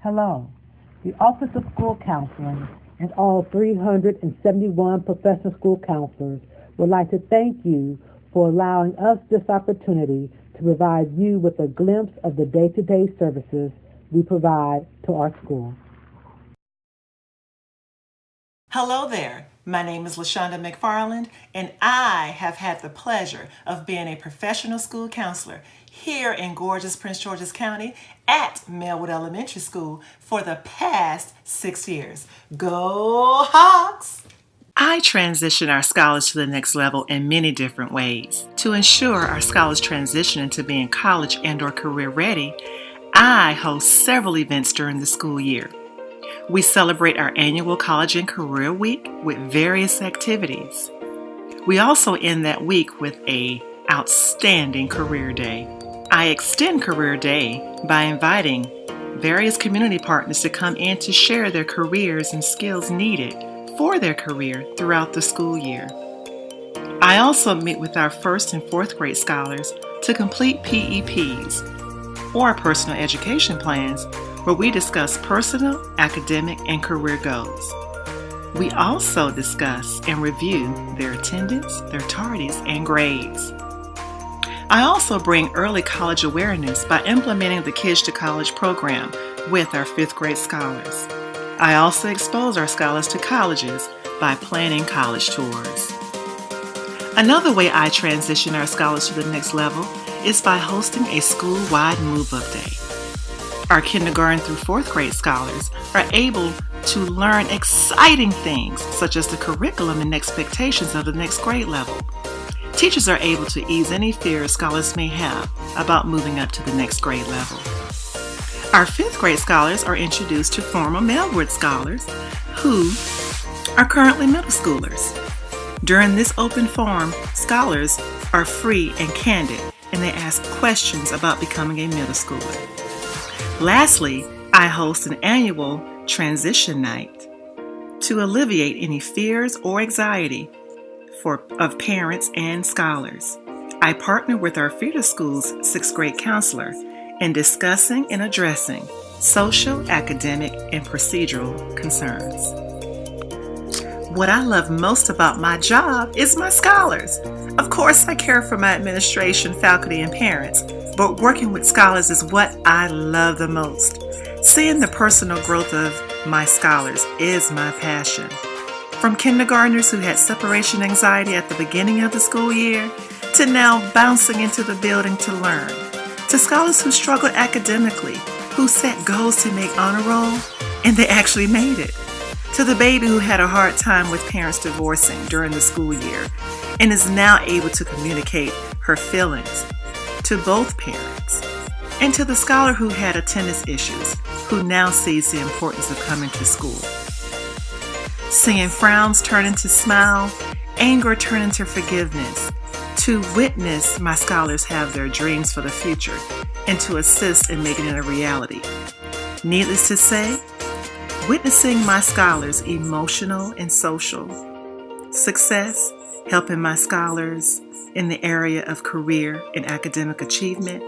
Hello. The Office of School Counseling and all 371 professional school counselors would like to thank you for allowing us this opportunity to provide you with a glimpse of the day-to-day services we provide to our school. Hello there. My name is LaShonda McFarland, and I have had the pleasure of being a professional school counselor here in gorgeous Prince George's County at Melwood Elementary School for the past 6 years. Go Hawks! I transition our scholars to the next level in many different ways. To ensure our scholars transition into being college and/or career ready, I host several events during the school year. We celebrate our annual College and Career Week with various activities. We also end that week with an outstanding Career Day. I extend Career Day by inviting various community partners to come in to share their careers and skills needed for their career throughout the school year. I also meet with our first and fourth grade scholars to complete PEPs, or personal education plans, where we discuss personal, academic, and career goals. We also discuss and review their attendance, their tardies, and grades. I also bring early college awareness by implementing the Kids to College program with our fifth grade scholars. I also expose our scholars to colleges by planning college tours. Another way I transition our scholars to the next level is by hosting a school-wide move-up day. Our kindergarten through fourth grade scholars are able to learn exciting things such as the curriculum and expectations of the next grade level. Teachers are able to ease any fears scholars may have about moving up to the next grade level. Our fifth grade scholars are introduced to former Melwood scholars who are currently middle schoolers. During this open forum, scholars are free and candid, and they ask questions about becoming a middle schooler. Lastly, I host an annual transition night to alleviate any fears or anxiety of parents and scholars. I partner with our feeder school's sixth grade counselor in discussing and addressing social, academic, and procedural concerns. What I love most about my job is my scholars. Of course, I care for my administration, faculty, and parents, but working with scholars is what I love the most. Seeing the personal growth of my scholars is my passion. From kindergartners who had separation anxiety at the beginning of the school year, to now bouncing into the building to learn, to scholars who struggled academically, who set goals to make honor roll, and they actually made it, to the baby who had a hard time with parents divorcing during the school year and is now able to communicate her feelings to both parents, and to the scholar who had attendance issues, who now sees the importance of coming to school. Seeing frowns turn into smile, anger turn into forgiveness, to witness my scholars have their dreams for the future, and to assist in making it a reality. Needless to say, witnessing my scholars' emotional and social success, helping my scholars in the area of career and academic achievement,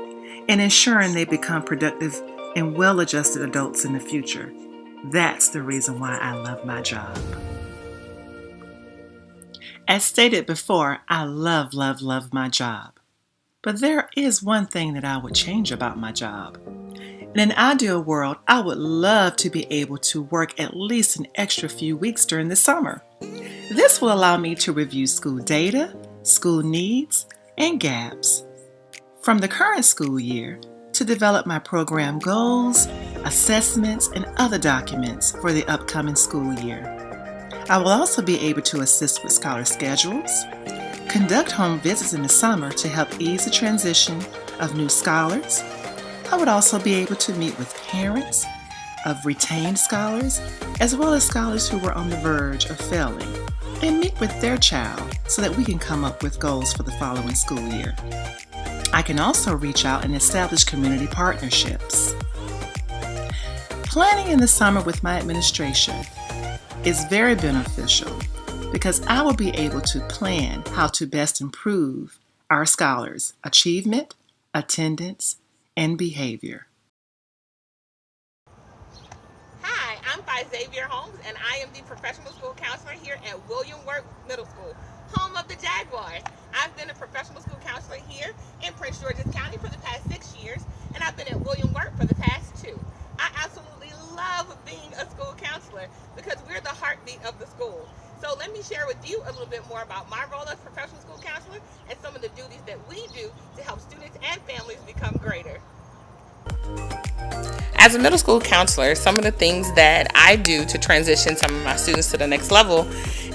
and ensuring they become productive and well-adjusted adults in the future. That's the reason why I love my job. As stated before, I love my job. But there is one thing that I would change about my job. In an ideal world, I would love to be able to work at least an extra few weeks during the summer. This will allow me to review school data, school needs, and gaps from the current school year to develop my program goals, assessments, and other documents for the upcoming school year. I will also be able to assist with scholar schedules, conduct home visits in the summer to help ease the transition of new scholars. I would also be able to meet with parents of retained scholars, as well as scholars who were on the verge of failing, and meet with their child so that we can come up with goals for the following school year. I can also reach out and establish community partnerships. Planning in the summer with my administration is very beneficial because I will be able to plan how to best improve our scholars' achievement, attendance, and behavior. Ty Xavier Holmes, and I am the professional school counselor here at William Wirt Middle School, home of the Jaguars. I've been a professional school counselor here in Prince George's County for the past 6 years, and I've been at William Wirt for the past 2. I absolutely love being a school counselor because we're the heartbeat of the school. So let me share with you a little bit more about my role as professional school counselor and some of the duties that we do to help students and families become greater. As a middle school counselor, some of the things that I do to transition some of my students to the next level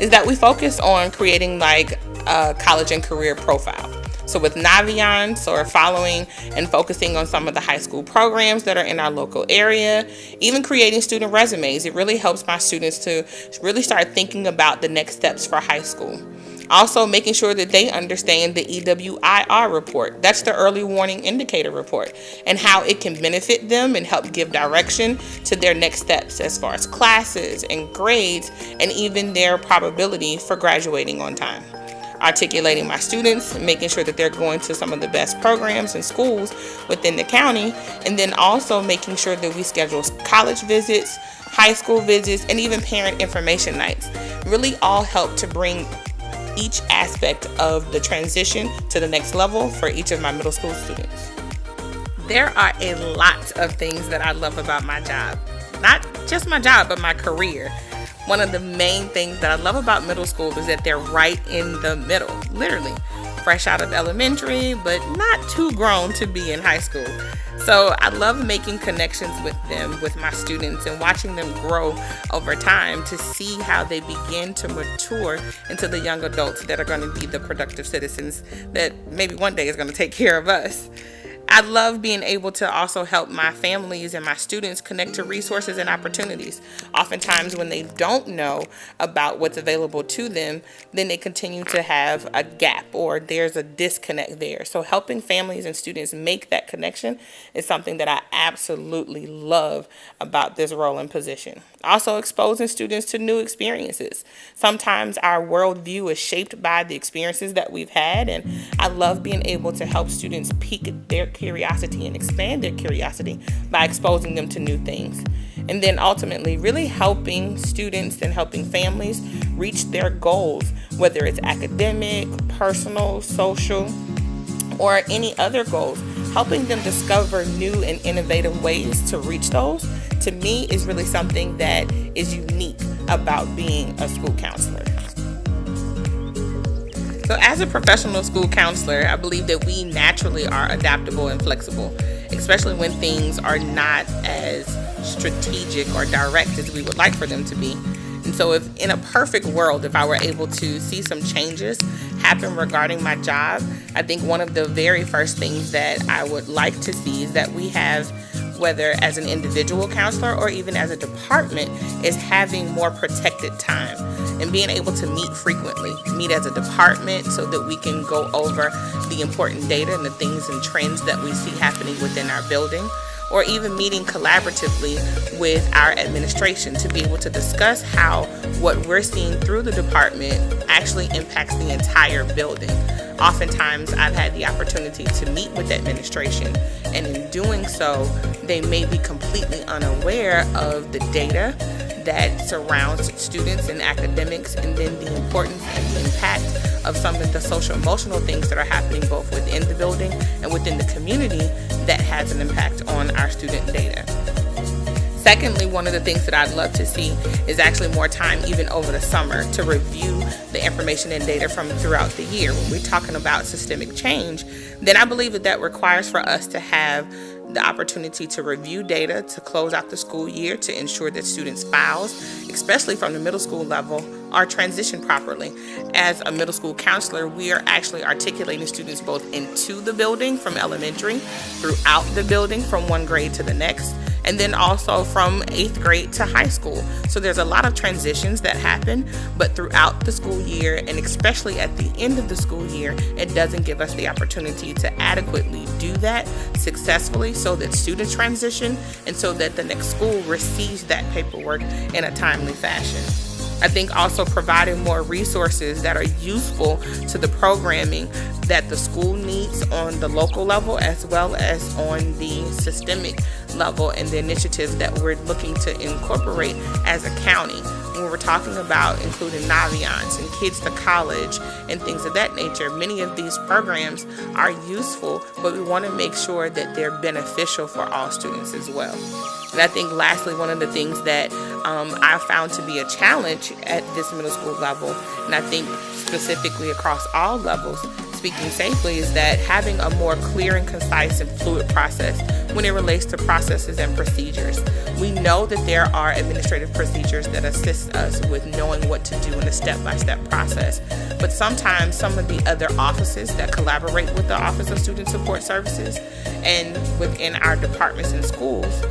is that we focus on creating like a college and career profile. So with Naviance, or following and focusing on some of the high school programs that are in our local area, even creating student resumes, it really helps my students to really start thinking about the next steps for high school. Also making sure that they understand the EWIR report, that's the early warning indicator report, and how it can benefit them and help give direction to their next steps as far as classes and grades and even their probability for graduating on time. Articulating my students, making sure that they're going to some of the best programs and schools within the county, and then also making sure that we schedule college visits, high school visits, and even parent information nights. Really all help to bring each aspect of the transition to the next level for each of my middle school students. There are a lot of things that I love about my job. Not just my job, but my career. One of the main things that I love about middle school is that they're right in the middle, literally. Fresh out of elementary, but not too grown to be in high school. So I love making connections with them, with my students, and watching them grow over time to see how they begin to mature into the young adults that are going to be the productive citizens that maybe one day is going to take care of us. I love being able to also help my families and my students connect to resources and opportunities. Oftentimes when they don't know about what's available to them, then they continue to have a gap or there's a disconnect there. So helping families and students make that connection is something that I absolutely love about this role and position. Also exposing students to new experiences. Sometimes our worldview is shaped by the experiences that we've had, and I love being able to help students pique their curiosity and expand their curiosity by exposing them to new things. And then ultimately really helping students and helping families reach their goals, whether it's academic, personal, social, or any other goals. Helping them discover new and innovative ways to reach those, to me, is really something that is unique about being a school counselor. So as a professional school counselor, I believe that we naturally are adaptable and flexible, especially when things are not as strategic or direct as we would like for them to be. And so if in a perfect world, if I were able to see some changes happen regarding my job, I think one of the very first things that I would like to see is that we have, whether as an individual counselor or even as a department, is having more protected time and being able to meet frequently, meet as a department so that we can go over the important data and the things and trends that we see happening within our building, or even meeting collaboratively with our administration to be able to discuss how what we're seeing through the department actually impacts the entire building. Oftentimes, I've had the opportunity to meet with administration, and in doing so, they may be completely unaware of the data that surrounds students and academics, and then the importance and the impact of some of the social emotional things that are happening both within the building and within the community that has an impact on our student data. Secondly, one of the things that I'd love to see is actually more time even over the summer to review the information and data from throughout the year. When we're talking about systemic change, then I believe that requires for us to have the opportunity to review data to close out the school year to ensure that students' files, especially from the middle school level, are transitioned properly. As a middle school counselor, we are actually articulating students both into the building from elementary, throughout the building from one grade to the next, and then also from 8th grade to high school. So there's a lot of transitions that happen, but throughout the school year, and especially at the end of the school year, it doesn't give us the opportunity to adequately do that successfully so that students transition and so that the next school receives that paperwork in a timely fashion. I think also providing more resources that are useful to the programming that the school needs on the local level as well as on the systemic level, and the initiatives that we're looking to incorporate as a county. When we're talking about including Naviance and Kids to College and things of that nature, many of these programs are useful, but we want to make sure that they're beneficial for all students as well. And I think lastly, one of the things that I found to be a challenge at this middle school level, and I think specifically across all levels, speaking safely, is that having a more clear and concise and fluid process when it relates to processes and procedures. We know that there are administrative procedures that assist us with knowing what to do in a step-by-step process, but sometimes some of the other offices that collaborate with the Office of Student Support Services and within our departments and schools,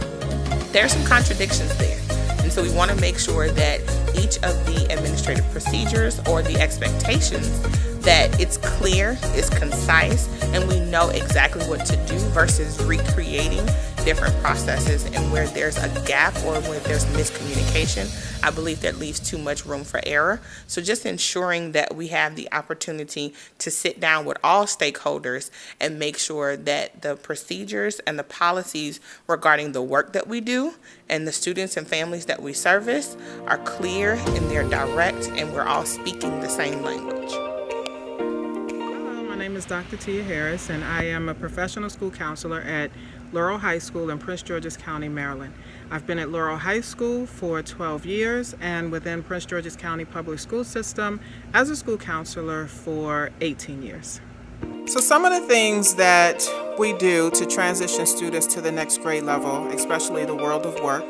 there are some contradictions there. And so we want to make sure that each of the administrative procedures or the expectations, that it's clear, it's concise, and we know exactly what to do versus recreating different processes. And where there's a gap or where there's miscommunication, I believe that leaves too much room for error. So just ensuring that we have the opportunity to sit down with all stakeholders and make sure that the procedures and the policies regarding the work that we do and the students and families that we service are clear and they're direct, and we're all speaking the same language. My name is Dr. Tia Harris, and I am a professional school counselor at Laurel High School in Prince George's County, Maryland. I've been at Laurel High School for 12 years and within Prince George's County Public School System as a school counselor for 18 years. So some of the things that we do to transition students to the next grade level, especially the world of work,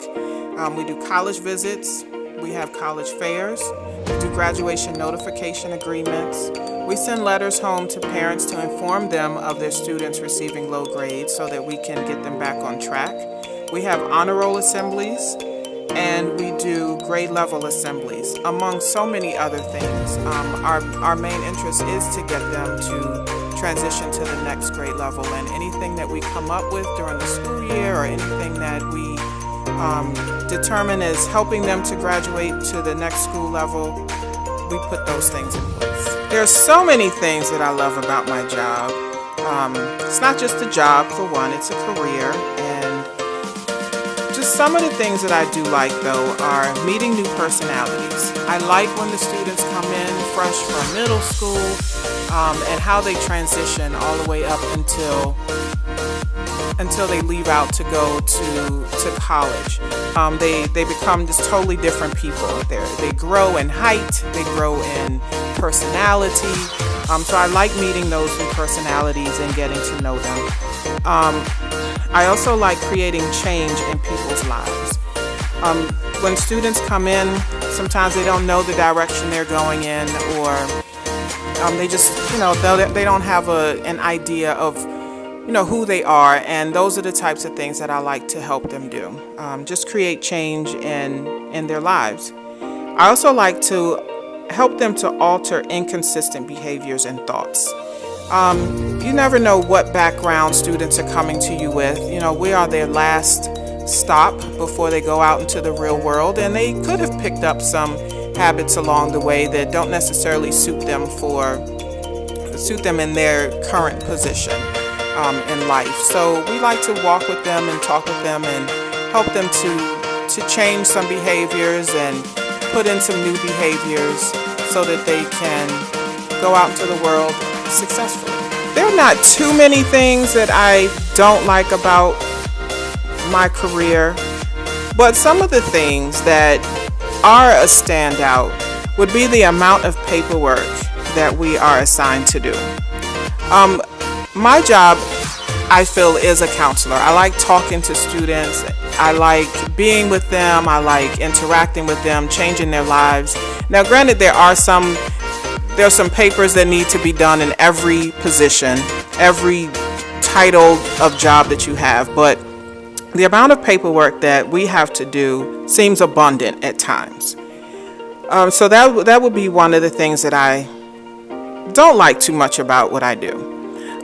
we do college visits, we have college fairs, we do graduation notification agreements. We send letters home to parents to inform them of their students receiving low grades so that we can get them back on track. We have honor roll assemblies, and we do grade level assemblies, among so many other things. Our main interest is to get them to transition to the next grade level, and anything that we come up with during the school year or anything that we determine as helping them to graduate to the next school level, we put those things in place. There are so many things that I love about my job. It's not just a job, for one, it's a career. And just some of the things that I do like, though, are meeting new personalities. I like when the students come in fresh from middle school and how they transition all the way up until they leave out to go to college. They become just totally different people. They grow in height, they grow in personality. So I like meeting those new personalities and getting to know them. I also like creating change in people's lives. When students come in, sometimes they don't know the direction they're going in, or they just, they don't have an idea of who they are, and those are the types of things that I like to help them do. Just create change in their lives. I also like to help them to alter inconsistent behaviors and thoughts. You never know what background students are coming to you with. We are their last stop before they go out into the real world, and they could have picked up some habits along the way that don't necessarily suit them in their current position in life. So we like to walk with them and talk with them and help them to change some behaviors and put in some new behaviors so that they can go out into the world successfully. There are not too many things that I don't like about my career, but some of the things that are a standout would be the amount of paperwork that we are assigned to do. My job, I feel, is a counselor. I like talking to students. I like being with them. I like interacting with them, changing their lives. Now, granted, there are some papers that need to be done in every position, every title of job that you have, but the amount of paperwork that we have to do seems abundant at times. So that would be one of the things that I don't like too much about what I do.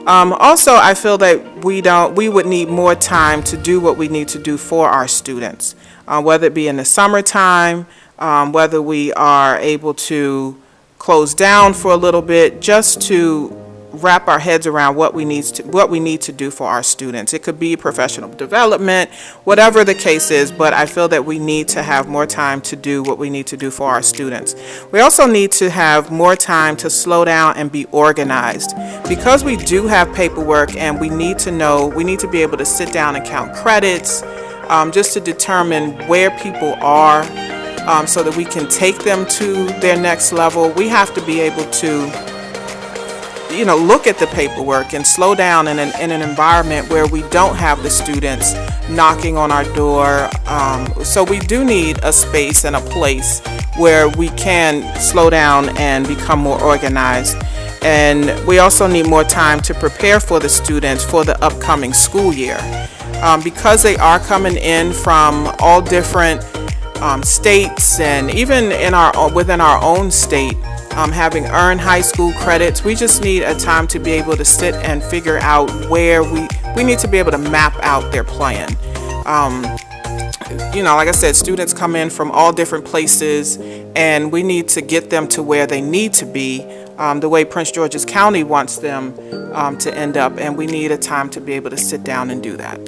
Also, I feel that we would need more time to do what we need to do for our students, whether it be in the summertime, whether we are able to close down for a little bit, just to wrap our heads around what we need to do for our students. It could be professional development, whatever the case is, but I feel that we need to have more time to do what we need to do for our students. We also need to have more time to slow down and be organized. Because we do have paperwork and we need to be able to sit down and count credits, just to determine where people are, so that we can take them to their next level. We have to be able to look at the paperwork and slow down in an environment where we don't have the students knocking on our door. So we do need a space and a place where we can slow down and become more organized. And we also need more time to prepare for the students for the upcoming school year. Because they are coming in from all different states, and even within our own state, having earned high school credits, we just need a time to be able to sit and figure out where we need to be able to map out their plan. Like I said, students come in from all different places, and we need to get them to where they need to be, the way Prince George's County wants them to end up, and we need a time to be able to sit down and do that.